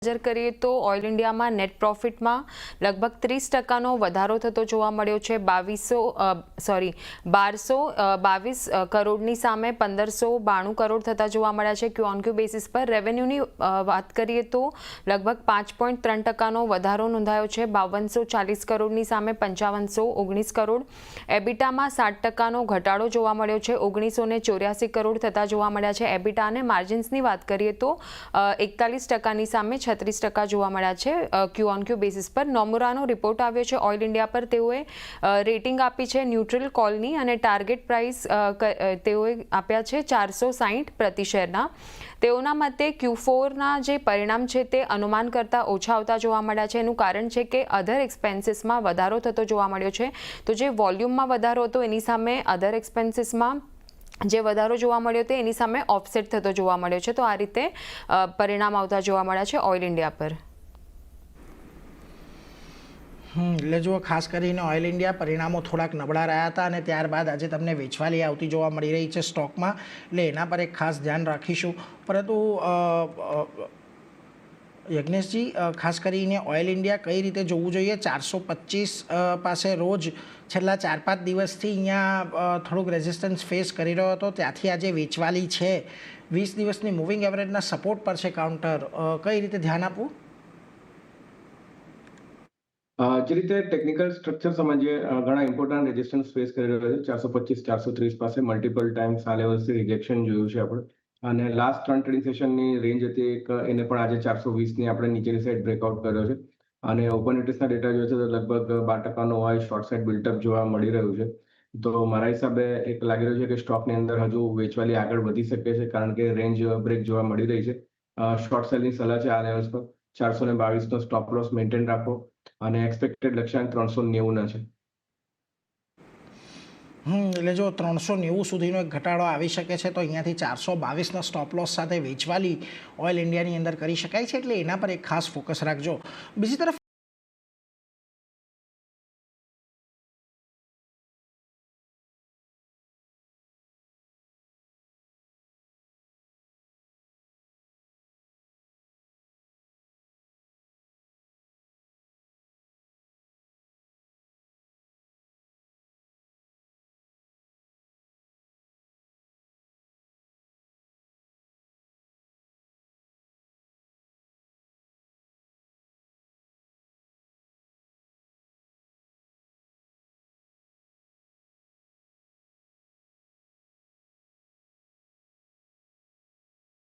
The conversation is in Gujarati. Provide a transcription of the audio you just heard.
નજર કરીએ તો ઓઇલ ઇન્ડિયામાં નેટ પ્રોફિટમાં લગભગ 30% વધારો થતો જોવા મળ્યો છે। 1222 કરોડની સામે 1592 કરોડ થતા જોવા મળ્યા છે। ક્યુ ઓન ક્યુ બેસિસ પર રેવન્યુની વાત કરીએ તો લગભગ 5.3%નો વધારો નોંધાયો છે। 5240 કરોડની સામે 5519 કરોડ। એબિટામાં 7%નો ઘટાડો જોવા મળ્યો છે। 1984 કરોડ થતા જોવા મળ્યા છે। એબિટા અને માર્જિન્સની વાત કરીએ તો 41%ની સામે 36% જોવા મળ્યા છે। ક્યુ ઓન ક્યુ બેસિસ પર નોમુરાનો રિપોર્ટ આવ્યો છે ઓઇલ ઇન્ડિયા પર। તેઓએ રેટિંગ આપી છે ન્યુટ્રલ કોલની અને ટાર્ગેટ પ્રાઇસ તેઓએ આપ્યા છે 460 પ્રતિ શેરના। તેઓના મતે Q4ના જે પરિણામ છે તે અનુમાન કરતાં ઓછા આવતા જોવા મળ્યા છે। એનું કારણ છે કે અધર એક્સપેન્સીસમાં વધારો થતો જોવા મળ્યો છે। તો જે વોલ્યુમમાં વધારો હતો એની સામે અધર એક્સપેન્સીસમાં જે વધારો જોવા મળ્યો તે એની સામે ઓફસેટ થતો જોવા મળ્યો છે। તો આ રીતે પરિણામ આવતા જોવા મળ્યા છે ઓઇલ ઇન્ડિયા પર। એટલે જુઓ, ખાસ કરીને ઓઇલ ઇન્ડિયા પરિણામો થોડાક નબળા રહ્યા હતા અને ત્યારબાદ આજે તમને વેચવાલી આવતી જોવા મળી રહી છે સ્ટોકમાં, એટલે એના પર એક ખાસ ધ્યાન રાખીશું। પરંતુ યજ્ઞેશજી, ખાસ કરીને ઓઇલ ઇન્ડિયા કઈ રીતે જોવું જોઈએ? 425 પાસે રોજ છેલ્લા 4-5 દિવસથી અહીંયા થોડુંક રેઝિસ્ટન્સ ફેસ કરી રહ્યો હતો, ત્યાંથી આજે વેચવાલી છે। 20 દિવસની મૂવિંગ એવરેજના સપોર્ટ પર છે કાઉન્ટર, કઈ રીતે ધ્યાન આપવું? જે રીતે ટેકનિકલ સ્ટ્રક્ચર સમજીએ, ઘણા ઇમ્પોર્ટન્ટ રેઝિસ્ટન્સ ફેસ કરી રહ્યો છે। 425-430 પાસે મલ્ટિપલ ટાઈમ્સ આ લેવલ્સથી રિજેક્શન જોયું છે આપણે, અને લાસ્ટ 3 ટ્રેડિંગ સેશનની રેન્જ હતી એક, એને પણ આજે 420ની આપણે નીચેની સાઈડ બ્રેકઆઉટ કર્યો છે। અને ઓપન ઇન્ટરેસ્ટના ડેટા જોઈએ છે તો લગભગ 12%નો હોય શોર્ટ સાઇડ બિલ્ટઅપ જોવા મળી રહ્યું છે। તો મારા હિસાબે એક લાગી રહ્યું છે કે સ્ટોકની અંદર હજુ વેચવાલી આગળ વધી શકે છે, કારણ કે રેન્જ બ્રેક જોવા મળી રહી છે। શોર્ટ સેલની સલાહ છે આ લેવલ્સ પર। 422નો સ્ટોપ લોસ મેન્ટેન રાખો અને એક્સપેક્ટેડ લક્ષ્યાંક 390 છે। એટલે જો 390 સુધીનો એક ઘટાડો આવી શકે છે તો અહીંયાથી 422ના સ્ટોપ લોસ સાથે વેચવાલી ઓઇલ ઇન્ડિયાની અંદર કરી શકાય છે, એટલે એના પર એક ખાસ ફોકસ રાખજો। બીજી તરફ